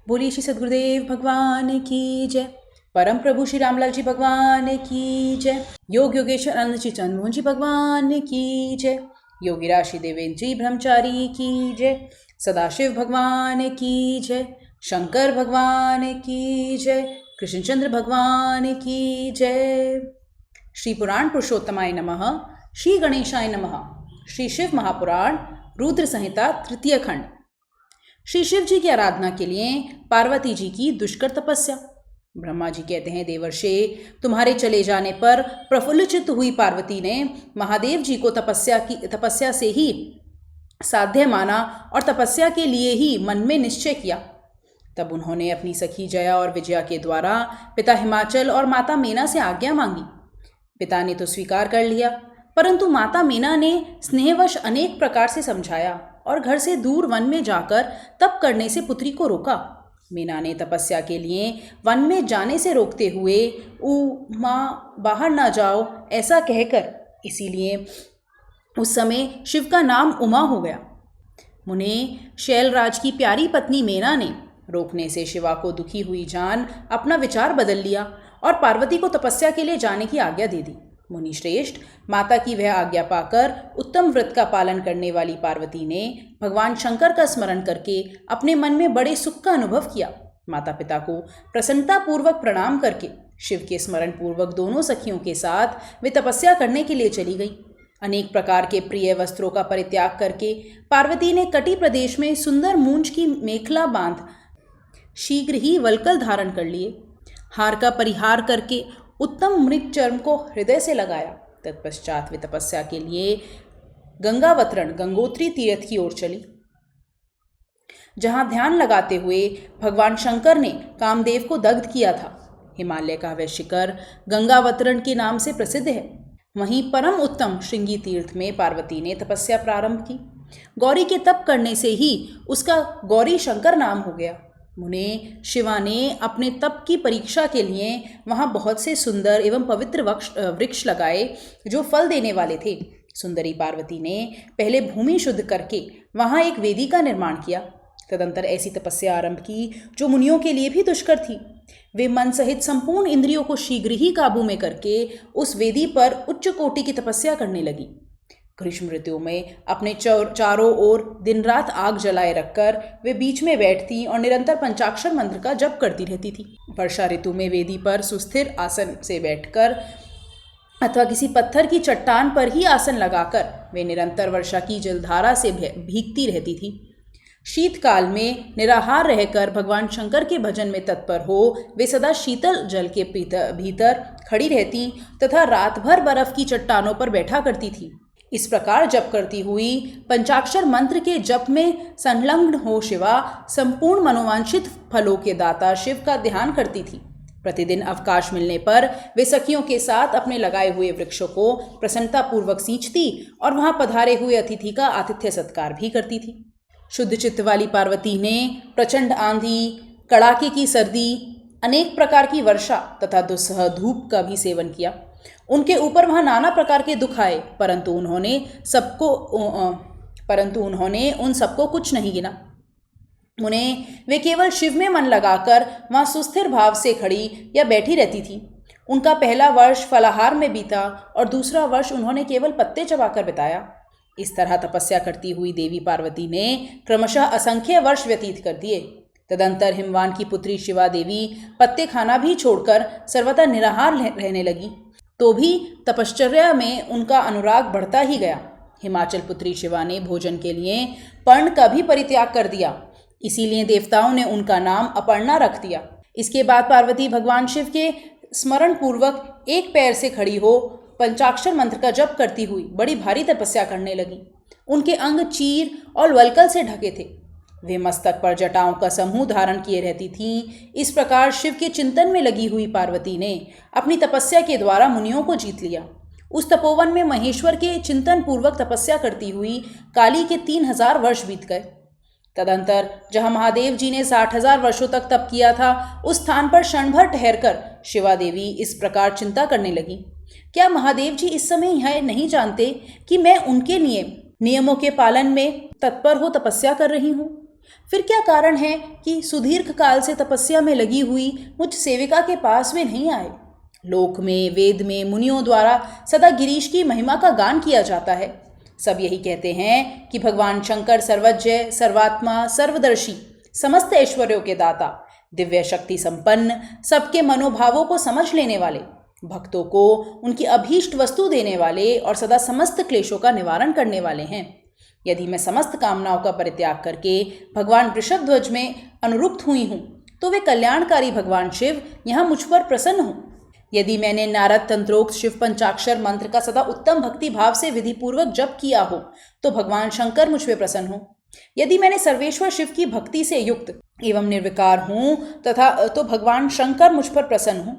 बोलिए श्री सद्गुरुदेव भगवान की जय। परम प्रभु श्री रामलाल जी भगवान की जय। योग योगेश्वर आनंद जी चंद्रमोहन जी भगवान की जय। योगीराज श्री देवेंद्र जी ब्रह्मचारी की जय। सदाशिव भगवान की जय। शंकर भगवान की जय। कृष्णचंद्र भगवान की जय। श्री पुराण पुरुषोत्तमाय नमः। श्री गणेशाय नमः। श्री शिव महापुराण रुद्र संहिता तृतीय खंड। श्री शिव जी की आराधना के लिए पार्वती जी की दुष्कर तपस्या। ब्रह्मा जी कहते हैं, देवर्षे, तुम्हारे चले जाने पर प्रफुल्लचित्त हुई पार्वती ने महादेव जी को तपस्या से ही साध्य माना और तपस्या के लिए ही मन में निश्चय किया। तब उन्होंने अपनी सखी जया और विजया के द्वारा पिता हिमाचल और माता मेना से आज्ञा मांगी। पिता ने तो स्वीकार कर लिया, परंतु माता मीना ने स्नेहवश अनेक प्रकार से समझाया और घर से दूर वन में जाकर तप करने से पुत्री को रोका। मीना ने तपस्या के लिए वन में जाने से रोकते हुए माँ बाहर ना जाओ ऐसा कहकर, इसीलिए उस समय शिव का नाम उमा हो गया। मुने शैलराज की प्यारी पत्नी मेना ने रोकने से शिवा को दुखी हुई जान अपना विचार बदल लिया और पार्वती को तपस्या के लिए जाने की आज्ञा दे दी। मुनि श्रेष्ठ, माता की वह आज्ञा पाकर उत्तम व्रत का पालन करने वाली पार्वती ने भगवान शंकर का स्मरण करके अपने मन में बड़े सुख का अनुभव किया। माता पिता को प्रसन्नता पूर्वक प्रणाम करके शिव के स्मरण पूर्वक दोनों सखियों के साथ वे तपस्या करने के लिए चली गई। अनेक प्रकार के प्रिय वस्त्रों का परित्याग करके पार्वती ने कटी प्रदेश में सुंदर मूंज की मेखला बांध शीघ्र ही वल्कल धारण कर लिए। हार का परिहार करके उत्तम मृग चर्म को हृदय से लगाया। तत्पश्चात वे तपस्या के लिए गंगावतरण गंगोत्री तीर्थ की ओर चली, जहां ध्यान लगाते हुए भगवान शंकर ने कामदेव को दग्ध किया था। हिमालय का वह शिखर गंगावतरण के नाम से प्रसिद्ध है। वहीं परम उत्तम श्रृंगी तीर्थ में पार्वती ने तपस्या प्रारंभ की। गौरी के तप करने से ही उसका गौरी शंकर नाम हो गया। मुने शिवा ने अपने तप की परीक्षा के लिए वहाँ बहुत से सुंदर एवं पवित्र वृक्ष लगाए जो फल देने वाले थे। सुंदरी पार्वती ने पहले भूमि शुद्ध करके वहाँ एक वेदी का निर्माण किया। तदंतर ऐसी तपस्या आरंभ की जो मुनियों के लिए भी दुष्कर थी। वे मन सहित संपूर्ण इंद्रियों को शीघ्र ही काबू में करके उस वेदी पर उच्च कोटि की तपस्या करने लगी। ग्रीष्म ऋतु में अपने चारों ओर दिन रात आग जलाए रखकर वे बीच में बैठती और निरंतर पंचाक्षर मंत्र का जप करती रहती थी। वर्षा ऋतु में वेदी पर सुस्थिर आसन से बैठकर अथवा किसी पत्थर की चट्टान पर ही आसन लगाकर वे निरंतर वर्षा की जलधारा से भीगती रहती थी। शीतकाल में निराहार रहकर भगवान शंकर के भजन में तत्पर हो वे सदा शीतल जल के भीतर खड़ी रहती तथा रात भर बर्फ की चट्टानों पर बैठा करती थी। इस प्रकार जप करती हुई पंचाक्षर मंत्र के जप में संलग्न हो शिवा संपूर्ण मनोवांछित फलों के दाता शिव का ध्यान करती थी। प्रतिदिन अवकाश मिलने पर वे सखियों के साथ अपने लगाए हुए वृक्षों को प्रसन्नता पूर्वक सींचती और वहां पधारे हुए अतिथि का आतिथ्य सत्कार भी करती थी। शुद्ध चित्त वाली पार्वती ने प्रचंड आंधी, कड़ाके की सर्दी, अनेक प्रकार की वर्षा तथा दुस्सह धूप का भी सेवन किया। उनके ऊपर वहाँ नाना प्रकार के दुख आए, परंतु उन्होंने उन सबको कुछ नहीं गिना। उन्हें वे केवल शिव में मन लगाकर वहाँ सुस्थिर भाव से खड़ी या बैठी रहती थी। उनका पहला वर्ष फलाहार में बीता और दूसरा वर्ष उन्होंने केवल पत्ते चबाकर बिताया। इस तरह तपस्या करती हुई देवी पार्वती ने क्रमशः असंख्य वर्ष व्यतीत कर दिए। तदंतर हिमवान की पुत्री शिवा देवी पत्ते खाना भी छोड़कर सर्वथा निराहार रहने लगी, तो भी तपश्चर्या में उनका अनुराग बढ़ता ही गया। हिमाचल पुत्री शिवा ने भोजन के लिए पर्ण का भी परित्याग कर दिया, इसीलिए देवताओं ने उनका नाम अपर्णा रख दिया। इसके बाद पार्वती भगवान शिव के स्मरण पूर्वक एक पैर से खड़ी हो पंचाक्षर मंत्र का जप करती हुई बड़ी भारी तपस्या करने लगी। उनके अंग चीर और वल्कल से ढके थे। वे मस्तक पर जटाओं का समूह धारण किए रहती थीं। इस प्रकार शिव के चिंतन में लगी हुई पार्वती ने अपनी तपस्या के द्वारा मुनियों को जीत लिया। उस तपोवन में महेश्वर के चिंतन पूर्वक तपस्या करती हुई काली के 3000 वर्ष बीत गए। तदंतर जहाँ महादेव जी ने 60,000 वर्षों तक तप किया था, उस स्थान पर क्षण भर ठहरकर शिवा देवी इस प्रकार चिंता करने लगी, क्या महादेव जी इस समय यह नहीं जानते कि मैं उनके लिए नियमों के पालन में तत्पर हो तपस्या कर रही हूँ? फिर क्या कारण है कि सुदीर्घ काल से तपस्या में लगी हुई मुझ सेविका के पास वे नहीं आए? लोक में, वेद में मुनियों द्वारा सदा गिरीश की महिमा का गान किया जाता है। सब यही कहते हैं कि भगवान शंकर सर्वज्ञ, सर्वात्मा, सर्वदर्शी, समस्त ऐश्वर्यों के दाता, दिव्य शक्ति संपन्न, सबके मनोभावों को समझ लेने वाले, भक्तों को उनकी अभीष्ट वस्तु देने वाले और सदा समस्त क्लेशों का निवारण करने वाले हैं। यदि मैं समस्त कामनाओं का परित्याग करके भगवान वृषभध्वज में अनुरुक्त हुई हूँ, तो वे कल्याणकारी भगवान शिव यहाँ मुझ पर प्रसन्न हों। यदि मैंने नारद तंत्रोक्त शिव पंचाक्षर मंत्र का सदा उत्तम भक्ति भाव से विधिपूर्वक जप किया हो, तो भगवान शंकर मुझ पर प्रसन्न हो। यदि मैंने सर्वेश्वर शिव की भक्ति से युक्त एवं निर्विकार हूँ तो भगवान शंकर मुझ पर प्रसन्न हो।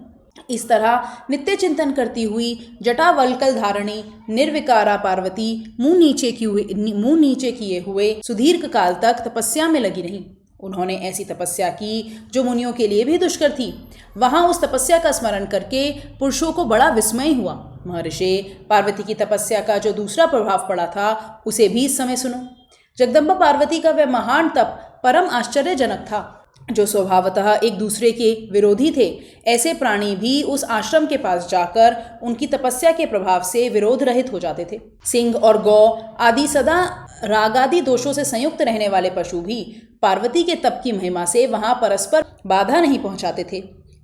इस तरह नित्य चिंतन करती हुई जटावल्कल धारणी निर्विकारा पार्वती मुंह नीचे किए हुए सुदीर्घ काल तक तपस्या में लगी रही। उन्होंने ऐसी तपस्या की जो मुनियों के लिए भी दुष्कर थी। वहां उस तपस्या का स्मरण करके पुरुषों को बड़ा विस्मय हुआ। महर्षि, पार्वती की तपस्या का जो दूसरा प्रभाव पड़ा था उसे भी इस समय सुनो। जगदम्बा पार्वती का वह महान तप परम आश्चर्यजनक था। जो स्वभावतः एक दूसरे के विरोधी थे, ऐसे प्राणी भी उस आश्रम के पास जाकर उनकी तपस्या के प्रभाव से विरोध रहित हो जाते थे। सिंह और गौ आदि सदा रागादि दोषों से संयुक्त रहने वाले पशु भी पार्वती के तप की महिमा से वहां परस्पर बाधा नहीं पहुंचाते थे।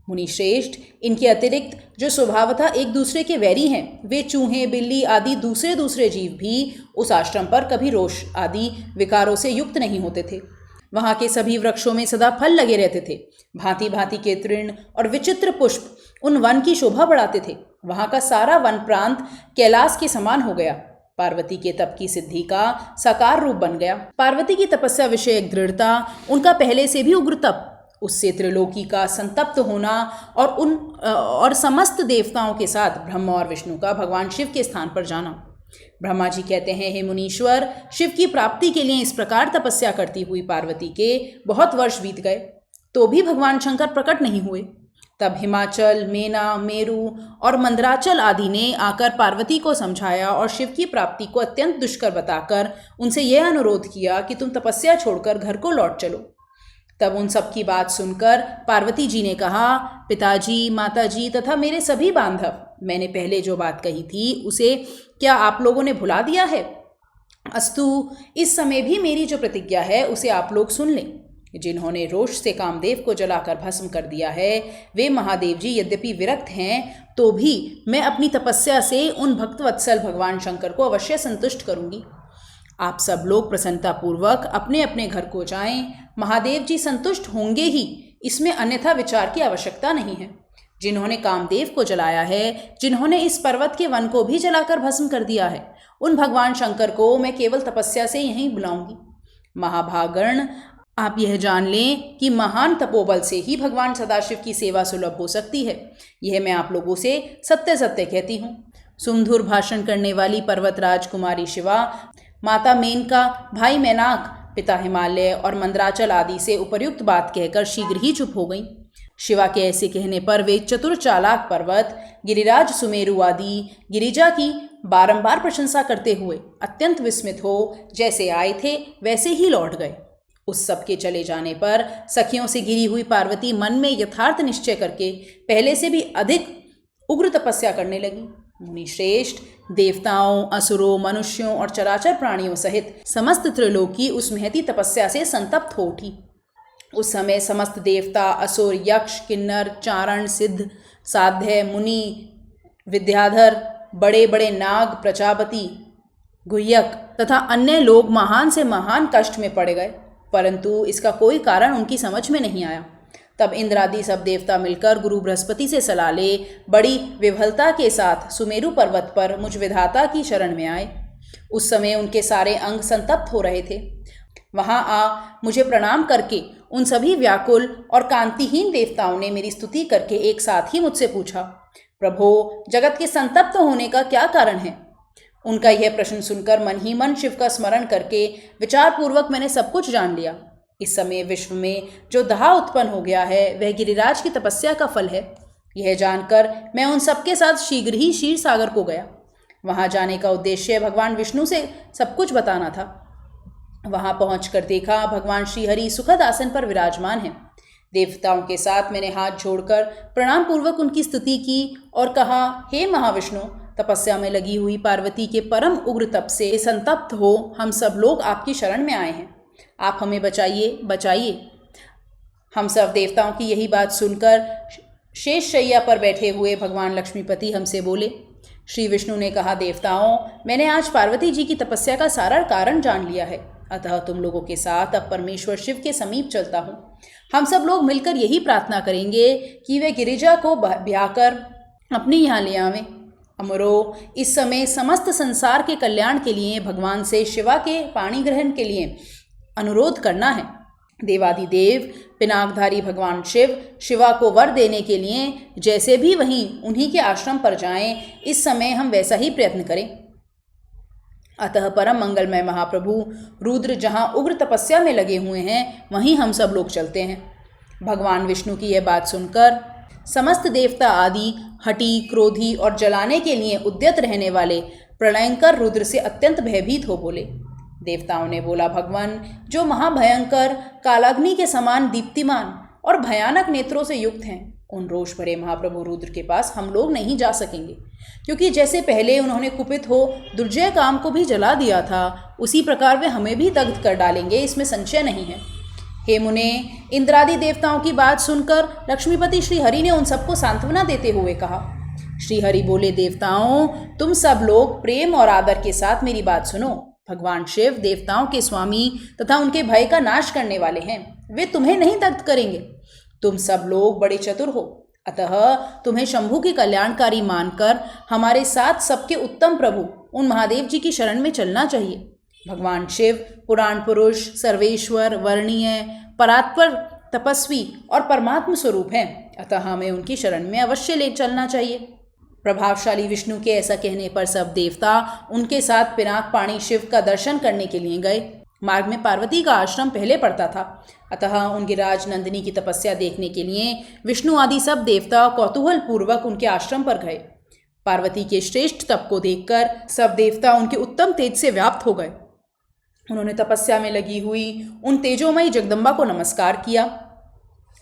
मुनि श्रेष्ठ, इनके अतिरिक्त जो स्वभावतः एक दूसरे के वैरी हैं, वे चूहे, बिल्ली आदि दूसरे जीव भी उस आश्रम पर कभी रोष आदि विकारों से युक्त नहीं होते थे। वहां के सभी वृक्षों में सदा फल लगे रहते थे। भांति भांति के तृण और विचित्र पुष्प उन वन की शोभा बढ़ाते थे। वहां का सारा वन प्रांत कैलाश के समान हो गया। पार्वती के तप की सिद्धि का साकार रूप बन गया। पार्वती की तपस्या विषयक दृढ़ता, उनका पहले से भी उग्र तप, उससे त्रिलोकी का संतप्त होना और समस्त देवताओं के साथ ब्रह्मा और विष्णु का भगवान शिव के स्थान पर जाना। ब्रह्मा जी कहते हैं, हे मुनीश्वर, शिव की प्राप्ति के लिए इस प्रकार तपस्या करती हुई पार्वती के बहुत वर्ष बीत गए, तो भी भगवान शंकर प्रकट नहीं हुए। तब हिमाचल, मेना, मेरु और मंदराचल आदि ने आकर पार्वती को समझाया और शिव की प्राप्ति को अत्यंत दुष्कर बताकर उनसे यह अनुरोध किया कि तुम तपस्या छोड़कर घर को लौट चलो। तब उन सब की बात सुनकर पार्वती जी ने कहा, पिताजी, माताजी तथा मेरे सभी बांधव, मैंने पहले जो बात कही थी उसे क्या आप लोगों ने भुला दिया है? अस्तु, इस समय भी मेरी जो प्रतिज्ञा है उसे आप लोग सुन लें। जिन्होंने रोष से कामदेव को जलाकर भस्म कर दिया है, वे महादेव जी यद्यपि विरक्त हैं, तो भी मैं अपनी तपस्या से उन भक्तवत्सल भगवान शंकर को अवश्य संतुष्ट करूंगी। आप सब लोग प्रसन्नतापूर्वक अपने अपने घर को जाएं। महादेव जी संतुष्ट होंगे ही, इसमें अन्यथा विचार की आवश्यकता नहीं है। जिन्होंने कामदेव को जलाया है, जिन्होंने इस पर्वत के वन को भी जलाकर भस्म कर दिया है, उन भगवान शंकर को मैं केवल तपस्या से यहीं बुलाऊंगी। महाभागण, आप यह जान लें कि महान तपोबल से ही भगवान सदाशिव की सेवा सुलभ हो सकती है। यह मैं आप लोगों से सत्य सत्य कहती हूँ। सुमधुर भाषण करने वाली पर्वतराज कुमारी शिवा, माता मेनका, भाई मैनाक, पिता हिमालय और मंदराचल आदि से उपर्युक्त बात कहकर शीघ्र ही चुप हो गईं। शिवा के ऐसे कहने पर वे चतुर चालाक पर्वत, गिरिराज, सुमेरु आदि गिरिजा की बारंबार प्रशंसा करते हुए अत्यंत विस्मित हो जैसे आए थे वैसे ही लौट गए। उस सब के चले जाने पर सखियों से घिरी हुई पार्वती मन में यथार्थ निश्चय करके पहले से भी अधिक उग्र तपस्या करने लगी। मुनि श्रेष्ठ, देवताओं, असुरों, मनुष्यों और चराचर प्राणियों सहित समस्त त्रिलोकी उस महती तपस्या से संतप्त हो उठी। उस समय समस्त देवता, असुर, यक्ष, किन्नर, चारण, सिद्ध, साध्य, मुनि, विद्याधर, बड़े बड़े नाग, प्रजापति, गुह्यक तथा अन्य लोग महान से महान कष्ट में पड़ गए, परंतु इसका कोई कारण उनकी समझ में नहीं आया। तब इंद्र आदि सब देवता मिलकर गुरु बृहस्पति से सलाह ले बड़ी विफलता के साथ सुमेरु पर्वत पर मुझ विधाता की शरण में आए। उस समय उनके सारे अंग संतप्त हो रहे थे। वहां आ मुझे प्रणाम करके उन सभी व्याकुल और कांतिहीन देवताओं ने मेरी स्तुति करके एक साथ ही मुझसे पूछा, प्रभो, जगत के संतप्त होने का क्या कारण है? उनका यह प्रश्न सुनकर मन ही मन शिव का स्मरण करके विचारपूर्वक मैंने सब कुछ जान लिया। इस समय विश्व में जो दाह उत्पन्न हो गया है वह गिरिराज की तपस्या का फल है। यह जानकर मैं उन सबके साथ शीघ्र ही क्षीर सागर को गया। वहां जाने का उद्देश्य भगवान विष्णु से सब कुछ बताना था। वहां पहुंचकर देखा भगवान श्रीहरि सुखद आसन पर विराजमान हैं। देवताओं के साथ मैंने हाथ जोड़कर प्रणाम पूर्वक उनकी स्तुति की और कहा, हे महाविष्णु, तपस्या में लगी हुई पार्वती के परम उग्र तप से संतप्त हो हम सब लोग आपकी शरण में आए हैं। आप हमें बचाइए, बचाइए। हम सब देवताओं की यही बात सुनकर शेष शैया पर बैठे हुए भगवान लक्ष्मीपति हमसे बोले। श्री विष्णु ने कहा, देवताओं, मैंने आज पार्वती जी की तपस्या का सारा कारण जान लिया है, अतः तुम लोगों के साथ अब परमेश्वर शिव के समीप चलता हूँ। हम सब लोग मिलकर यही प्रार्थना करेंगे कि वे गिरिजा को ब्याह कर अपने यहाँ ले आवें। अमरो, इस समय समस्त संसार के कल्याण के लिए भगवान से शिवा के पाणी ग्रहण के लिए अनुरोध करना है। देवादिदेव पिनाकधारी भगवान शिव शिवा को वर देने के लिए जैसे भी वहीं उन्हीं के आश्रम पर जाएं, इस समय हम वैसा ही प्रयत्न करें। अतः परम मंगलमय महाप्रभु रुद्र जहाँ उग्र तपस्या में लगे हुए हैं, वहीं हम सब लोग चलते हैं। भगवान विष्णु की यह बात सुनकर समस्त देवता आदि हठी, क्रोधी और जलाने के लिए उद्यत रहने वाले प्रलयंकर रुद्र से अत्यंत भयभीत हो बोले। देवताओं ने बोला, भगवान, जो महाभयंकर कालाग्नि के समान दीप्तिमान और भयानक नेत्रों से युक्त हैं, उन रोष भरे महाप्रभु रुद्र के पास हम लोग नहीं जा सकेंगे, क्योंकि जैसे पहले उन्होंने कुपित हो दुर्जय काम को भी जला दिया था, उसी प्रकार वे हमें भी दग्ध कर डालेंगे, इसमें संशय नहीं है। हे मुने, इंद्रादि देवताओं की बात सुनकर लक्ष्मीपति श्री हरि ने उन सबको सांत्वना देते हुए कहा। श्री हरि बोले, देवताओं, तुम सब लोग प्रेम और आदर के साथ मेरी बात सुनो। भगवान शिव देवताओं के स्वामी तथा उनके भय का नाश करने वाले हैं, वे तुम्हें नहीं दग्ध करेंगे। तुम सब लोग बड़े चतुर हो, अतः तुम्हें शंभु की कल्याणकारी मानकर हमारे साथ सबके उत्तम प्रभु उन महादेव जी की शरण में चलना चाहिए। भगवान शिव पुराण पुरुष, सर्वेश्वर, वर्णीय, परात्पर, तपस्वी और परमात्म स्वरूप हैं, अतः हमें उनकी शरण में अवश्य ले चलना चाहिए। प्रभावशाली विष्णु के ऐसा कहने पर सब देवता उनके साथ पिनाक पाणी शिव का दर्शन करने के लिए गए। मार्ग में पार्वती का आश्रम पहले पड़ता था, अतः उन गिरिराज नंदिनी की तपस्या देखने के लिए विष्णु आदि सब देवता कौतूहल पूर्वक उनके आश्रम पर गए। पार्वती के श्रेष्ठ तप को देखकर सब देवता उनके उत्तम तेज से व्याप्त हो गए। उन्होंने तपस्या में लगी हुई उन तेजोमयी जगदम्बा को नमस्कार किया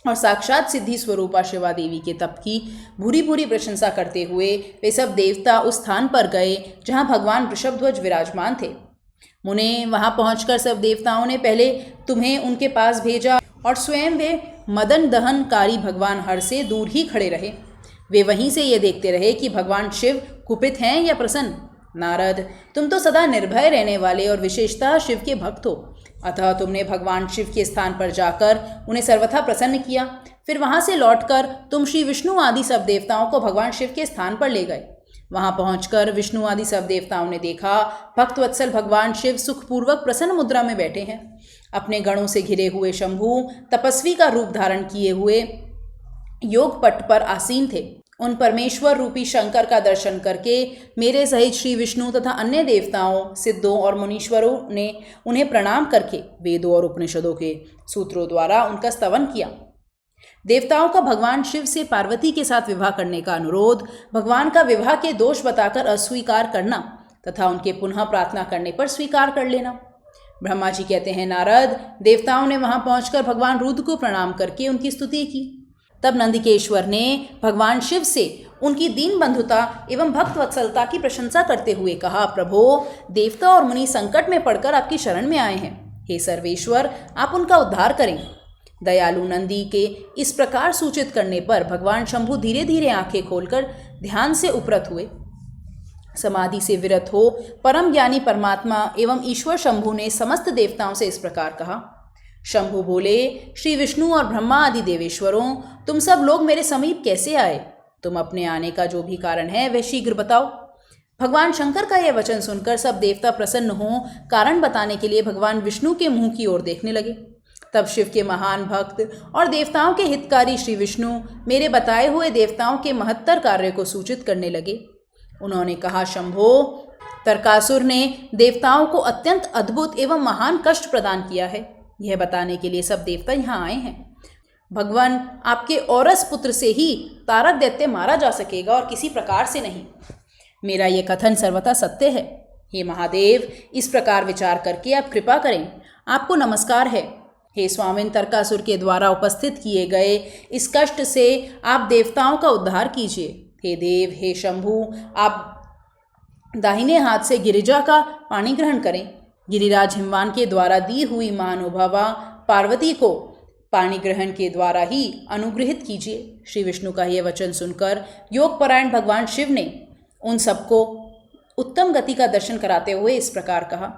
और साक्षात सिद्धि स्वरूपा शिवा देवी के तप की भूरी भूरी प्रशंसा करते हुए वे सब देवता उस स्थान पर गए जहाँ भगवान वृषभध्वज विराजमान थे। मुने, वहाँ पहुंचकर सब देवताओं ने पहले तुम्हें उनके पास भेजा और स्वयं वे मदन दहनकारी भगवान हर से दूर ही खड़े रहे। वे वहीं से ये देखते रहे कि भगवान शिव कुपित हैं या प्रसन्न। नारद, तुम तो सदा निर्भय रहने वाले और विशेषतः शिव के भक्त हो, अतः तुमने भगवान शिव के स्थान पर जाकर उन्हें सर्वथा प्रसन्न किया। फिर वहाँ से लौटकर तुम श्री विष्णु आदि सब देवताओं को भगवान शिव के स्थान पर ले गए। वहाँ पहुंचकर विष्णु आदि सब देवताओं ने देखा भक्तवत्सल भगवान शिव सुखपूर्वक प्रसन्न मुद्रा में बैठे हैं। अपने गणों से घिरे हुए शंभु तपस्वी का रूप धारण किए हुए योग पट पर आसीन थे। उन परमेश्वर रूपी शंकर का दर्शन करके मेरे सहित श्री विष्णु तथा अन्य देवताओं, सिद्धों और मुनीश्वरों ने उन्हें प्रणाम करके वेदों और उपनिषदों के सूत्रों द्वारा उनका स्तवन किया। देवताओं का भगवान शिव से पार्वती के साथ विवाह करने का अनुरोध, भगवान का विवाह के दोष बताकर अस्वीकार करना तथा उनके पुनः प्रार्थना करने पर स्वीकार कर लेना। ब्रह्मा जी कहते हैं, नारद, देवताओं ने वहां पहुंचकर भगवान रुद्र को प्रणाम करके उनकी स्तुति की। तब नंदिकेश्वर ने भगवान शिव से उनकी दीन बंधुता एवं भक्त वत्सलता की प्रशंसा करते हुए कहा, प्रभो, देवता और मुनि संकट में पड़कर आपकी शरण में आए हैं। हे सर्वेश्वर, आप उनका उद्धार करें। दयालु नंदी के इस प्रकार सूचित करने पर भगवान शंभु धीरे धीरे आंखें खोलकर ध्यान से उपरत हुए। समाधि से विरत हो परम ज्ञानी परमात्मा एवं ईश्वर शंभु ने समस्त देवताओं से इस प्रकार कहा। शंभु बोले, श्री विष्णु और ब्रह्मा आदि देवेश्वरों, तुम सब लोग मेरे समीप कैसे आए? तुम अपने आने का जो भी कारण है वह शीघ्र बताओ। भगवान शंकर का यह वचन सुनकर सब देवता प्रसन्न हों कारण बताने के लिए भगवान विष्णु के मुंह की ओर देखने लगे। तब शिव के महान भक्त और देवताओं के हितकारी श्री विष्णु मेरे बताए हुए देवताओं के महत्तर कार्य को सूचित करने लगे। उन्होंने कहा, शंभो, तर्कासुर ने देवताओं को अत्यंत अद्भुत एवं महान कष्ट प्रदान किया है। यह बताने के लिए सब देवता यहाँ आए हैं। भगवान, आपके औरस पुत्र से ही तारक दैत्य मारा जा सकेगा और किसी प्रकार से नहीं। मेरा यह कथन सर्वथा सत्य है। हे महादेव, इस प्रकार विचार करके आप कृपा करें, आपको नमस्कार है। हे स्वामिन, तारकासुर के द्वारा उपस्थित किए गए इस कष्ट से आप देवताओं का उद्धार कीजिए। हे देव, हे शंभु, आप दाहिने हाथ से गिरिजा का पानी ग्रहण करें। गिरिराज हिमवान के द्वारा दी हुई महानुभावा पार्वती को पानी ग्रहण के द्वारा ही अनुग्रहित कीजिए। श्री विष्णु का यह वचन सुनकर योगपरायण भगवान शिव ने उन सबको उत्तम गति का दर्शन कराते हुए इस प्रकार कहा,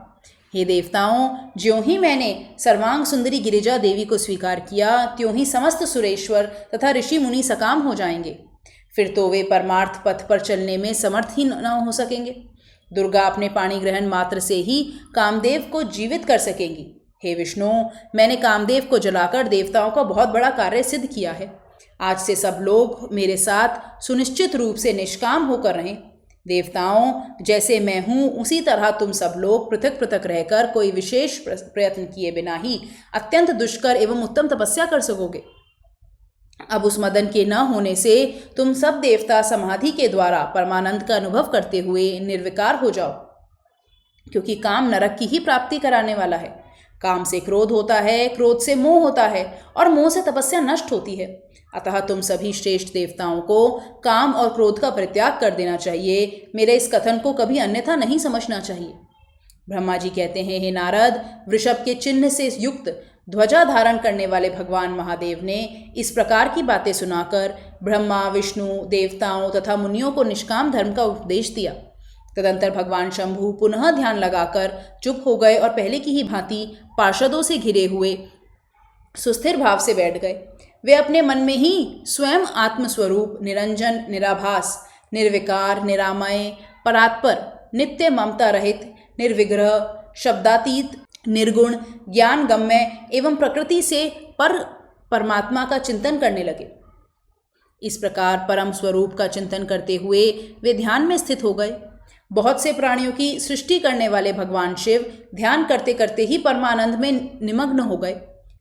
हे देवताओं, ज्यों ही मैंने सर्वांग सुंदरी गिरिजा देवी को स्वीकार किया, त्यों ही समस्त सुरेश्वर तथा ऋषि मुनि सकाम हो जाएंगे। फिर तो वे परमार्थ पथ पर चलने में समर्थ ही न हो सकेंगे। दुर्गा अपने पाणी ग्रहण मात्र से ही कामदेव को जीवित कर सकेंगी। हे विष्णु, मैंने कामदेव को जलाकर देवताओं का बहुत बड़ा कार्य सिद्ध किया है। आज से सब लोग मेरे साथ सुनिश्चित रूप से निष्काम होकर रहें। देवताओं, जैसे मैं हूँ उसी तरह तुम सब लोग पृथक पृथक रहकर कोई विशेष प्रयत्न किए बिना ही अत्यंत दुष्कर एवं उत्तम तपस्या कर सकोगे। अब उस मदन के न होने से तुम सब देवता समाधि के द्वारा परमानंद का अनुभव करते हुए निर्विकार हो जाओ, क्योंकि काम नरक की ही प्राप्ति कराने वाला है। काम से क्रोध होता है, क्रोध से मोह होता है और मोह से तपस्या नष्ट होती है। अतः तुम सभी श्रेष्ठ देवताओं को काम और क्रोध का परित्याग कर देना चाहिए। मेरे इस कथन को कभी अन्यथा नहीं समझना चाहिए। ब्रह्मा जी कहते हैं, हे नारद, वृषभ के चिन्ह से युक्त ध्वजा धारण करने वाले भगवान महादेव ने इस प्रकार की बातें सुनाकर ब्रह्मा, विष्णु, देवताओं तथा मुनियों को निष्काम धर्म का उपदेश दिया। तदंतर भगवान शंभु पुनः ध्यान लगाकर चुप हो गए और पहले की ही भांति पार्षदों से घिरे हुए सुस्थिर भाव से बैठ गए। वे अपने मन में ही स्वयं आत्मस्वरूप, निरंजन, निराभास, निर्विकार, निरामय, परात्पर, नित्य ममता रहित, निर्विग्रह, शब्दातीत, निर्गुण, ज्ञान गम्य एवं प्रकृति से परमात्मा का चिंतन करने लगे। इस प्रकार परम स्वरूप का चिंतन करते हुए वे ध्यान में स्थित हो गए। बहुत से प्राणियों की सृष्टि करने वाले भगवान शिव ध्यान करते करते ही परमानंद में निमग्न हो गए।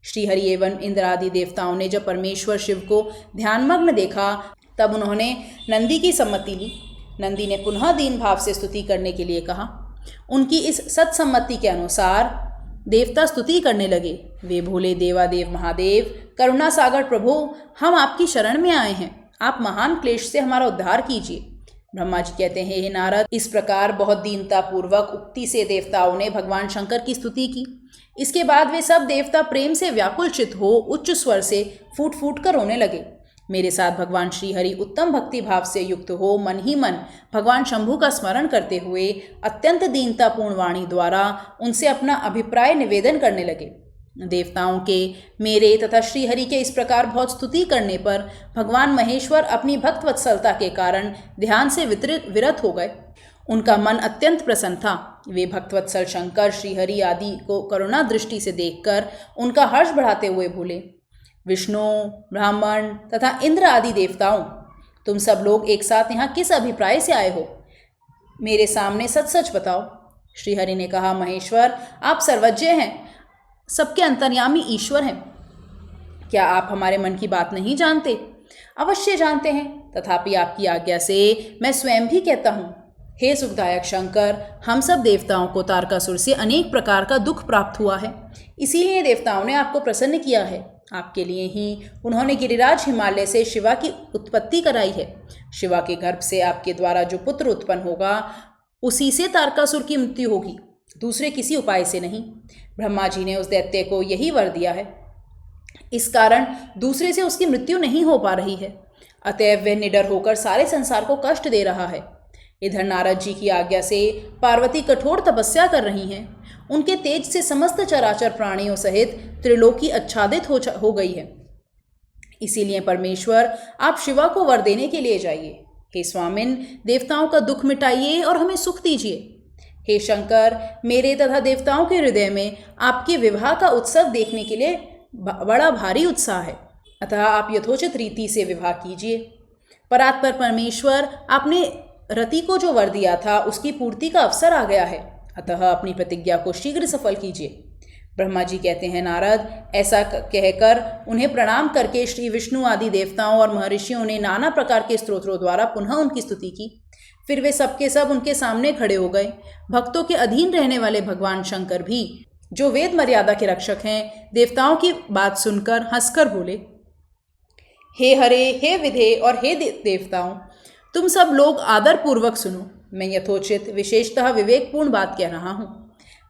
श्रीहरि एवं इंद्र आदि देवताओं ने जब परमेश्वर शिव को ध्यानमग्न देखा, तब उन्होंने नंदी की सम्मति ली। नंदी ने पुनः दीन भाव से स्तुति करने के लिए कहा। उनकी इस सत्सम्मति के अनुसार देवता स्तुति करने लगे, वे भोले देवादेव महादेव, करुणा सागर प्रभु, हम आपकी शरण में आए हैं, आप महान क्लेश से हमारा उद्धार कीजिए। ब्रह्मा जी कहते हैं, हे नारद, इस प्रकार बहुत दीनता पूर्वक उक्ति से देवताओं ने भगवान शंकर की स्तुति की। इसके बाद वे सब देवता प्रेम से व्याकुल चित हो उच्च स्वर से फूट फूट कर रोने लगे। मेरे साथ भगवान श्री हरि उत्तम भक्ति भाव से युक्त हो मन ही मन भगवान शंभु का स्मरण करते हुए अत्यंत दीनतापूर्ण वाणी द्वारा उनसे अपना अभिप्राय निवेदन करने लगे। देवताओं के, मेरे तथा श्रीहरि के इस प्रकार बहुत स्तुति करने पर भगवान महेश्वर अपनी भक्त वत्सलता के कारण ध्यान से विरत हो गए। उनका मन अत्यंत प्रसन्न था। वे भक्तवत्सल शंकर, श्रीहरि आदि को करुणा दृष्टि से देखकर उनका हर्ष बढ़ाते हुए बोले, विष्णु, ब्राह्मण तथा इंद्र आदि देवताओं, तुम सब लोग एक साथ यहाँ किस अभिप्राय से आए हो? मेरे सामने सच सच बताओ। श्रीहरि ने कहा, महेश्वर, आप सर्वज्ञ हैं, सबके अंतर्यामी ईश्वर हैं। क्या आप हमारे मन की बात नहीं जानते? अवश्य जानते हैं, तथापि आपकी आज्ञा से मैं स्वयं भी कहता हूँ। हे सुखदायक शंकर, हम सब देवताओं को तारकासुर से अनेक प्रकार का दुख प्राप्त हुआ है, इसीलिए देवताओं ने आपको प्रसन्न किया है। आपके लिए ही उन्होंने गिरिराज हिमालय से शिवा की उत्पत्ति कराई है। शिवा के गर्भ से आपके द्वारा जो पुत्र उत्पन्न होगा, उसी से तारकासुर की मृत्यु होगी, दूसरे किसी उपाय से नहीं। ब्रह्मा जी ने उस दैत्य को यही वर दिया है, इस कारण दूसरे से उसकी मृत्यु नहीं हो पा रही है। अतएव वह निडर होकर सारे संसार को कष्ट दे रहा है। इधर नारद जी की आज्ञा से पार्वती कठोर तपस्या कर रही हैं। उनके तेज से समस्त चराचर प्राणियों सहित त्रिलोकी आच्छादित हो गई है। इसीलिए परमेश्वर, आप शिवा को वर देने के लिए जाइए। हे स्वामिन, देवताओं का दुख मिटाइए और हमें सुख दीजिए। हे शंकर, मेरे तथा देवताओं के हृदय में आपके विवाह का उत्सव देखने के लिए बड़ा भारी उत्साह है, अतः आप यथोचित रीति से विवाह कीजिए। परात्पर परमेश्वर, आपने रति को जो वर दिया था उसकी पूर्ति का अवसर आ गया है, अतः अपनी प्रतिज्ञा को शीघ्र सफल कीजिए। ब्रह्मा जी कहते हैं, नारद, ऐसा कहकर उन्हें प्रणाम करके श्री विष्णु आदि देवताओं और महर्षियों ने नाना प्रकार के स्तोत्रों द्वारा पुनः उनकी स्तुति की। फिर वे सबके सब उनके सामने खड़े हो गए। भक्तों के अधीन रहने वाले भगवान शंकर भी, जो वेद मर्यादा के रक्षक हैं, देवताओं की बात सुनकर हंसकर बोले, हे हरे, हे विधे और हे देवताओं, तुम सब लोग आदर पूर्वक सुनो। मैं यथोचित विशेषतः विवेकपूर्ण बात कह रहा हूँ।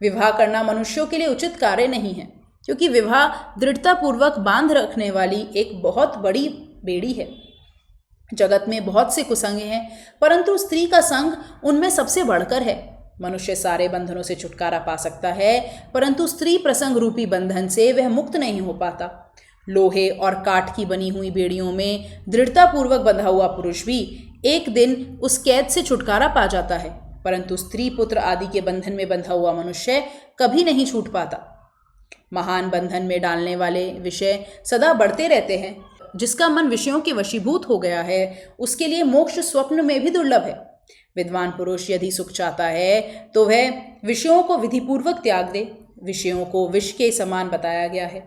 विवाह करना मनुष्यों के लिए उचित कार्य नहीं है, क्योंकि विवाह दृढ़तापूर्वक बांध रखने वाली एक बहुत बड़ी बेड़ी है। जगत में बहुत से कुसंग हैं, परंतु स्त्री का संग उनमें सबसे बढ़कर है। मनुष्य सारे बंधनों से छुटकारा पा सकता है, परंतु स्त्री प्रसंग रूपी बंधन से वह मुक्त नहीं हो पाता। लोहे और काठ की बनी हुई बेड़ियों में दृढ़तापूर्वक बंधा हुआ पुरुष भी एक दिन उस कैद से छुटकारा पा जाता है, परंतु स्त्री पुत्र आदि के बंधन में बंधा हुआ मनुष्य कभी नहीं छूट पाता। महान बंधन में डालने वाले विषय सदा बढ़ते रहते हैं। जिसका मन विषयों के वशीभूत हो गया है, उसके लिए मोक्ष स्वप्न में भी दुर्लभ है। विद्वान पुरुष यदि सुख चाहता है तो वह विषयों को विधिपूर्वक त्याग दे। विषयों को विष के समान बताया गया है,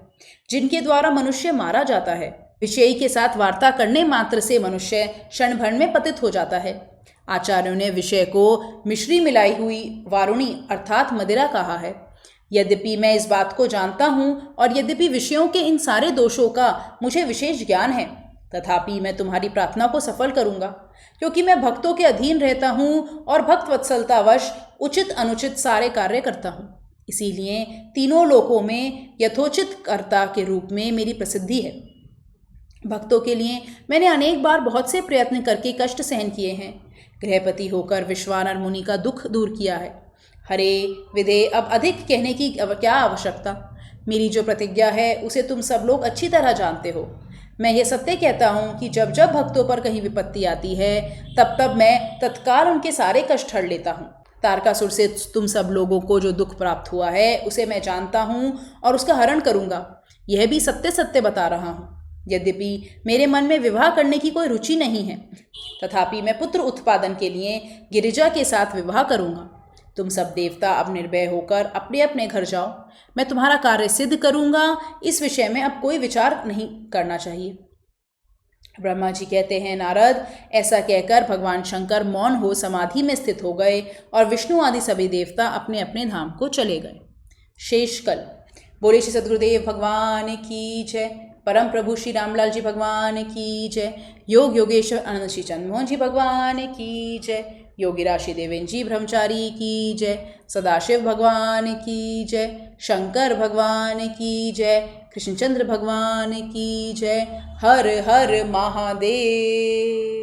जिनके द्वारा मनुष्य मारा जाता है। विषयी के साथ वार्ता करने मात्र से मनुष्य क्षण भर में पतित हो जाता है। आचार्यों ने विषय को मिश्री मिलाई हुई वारुणी अर्थात मदिरा कहा है। यद्यपि मैं इस बात को जानता हूँ और यद्यपि विषयों के इन सारे दोषों का मुझे विशेष ज्ञान है, तथापि मैं तुम्हारी प्रार्थना को सफल करूँगा, क्योंकि मैं भक्तों के अधीन रहता हूँ और भक्त वत्सलतावश उचित अनुचित सारे कार्य करता हूँ। इसीलिए तीनों लोकों में यथोचित कर्ता के रूप में मेरी प्रसिद्धि है। भक्तों के लिए मैंने अनेक बार बहुत से प्रयत्न करके कष्ट सहन किए हैं। गृहपति होकर विश्वानर मुनि का दुख दूर किया है। हरे विधे, अब अधिक कहने की क्या आवश्यकता। मेरी जो प्रतिज्ञा है उसे तुम सब लोग अच्छी तरह जानते हो। मैं ये सत्य कहता हूँ कि जब जब भक्तों पर कहीं विपत्ति आती है, तब तब मैं तत्काल उनके सारे कष्ट हर लेता हूँ। तारकासुर से तुम सब लोगों को जो दुख प्राप्त हुआ है उसे मैं जानता हूँ और उसका हरण करूँगा। यह भी सत्य सत्य बता रहा हूँ। यद्यपि मेरे मन में विवाह करने की कोई रुचि नहीं है, तथापि मैं पुत्र उत्पादन के लिए गिरिजा के साथ विवाह करूँगा। तुम सब देवता अब निर्भय होकर अपने अपने घर जाओ। मैं तुम्हारा कार्य सिद्ध करूँगा। इस विषय में अब कोई विचार नहीं करना चाहिए। ब्रह्मा जी कहते हैं, नारद, ऐसा कहकर भगवान शंकर मौन हो समाधि में स्थित हो गए और विष्णु आदि सभी देवता अपने अपने धाम को चले गए। शेषकल। बोले श्री सद्गुरुदेव भगवान की जय। परम प्रभु श्री रामलाल जी भगवान की जय। योग योगेश्वर आनंद श्री चंद्रमोहन जी भगवान की जय। योगी राशि देवेन जी ब्रह्मचारी की जय। सदाशिव भगवान की जय। शंकर भगवान की जय। कृष्णचंद्र भगवान की जय। हर हर महादेव।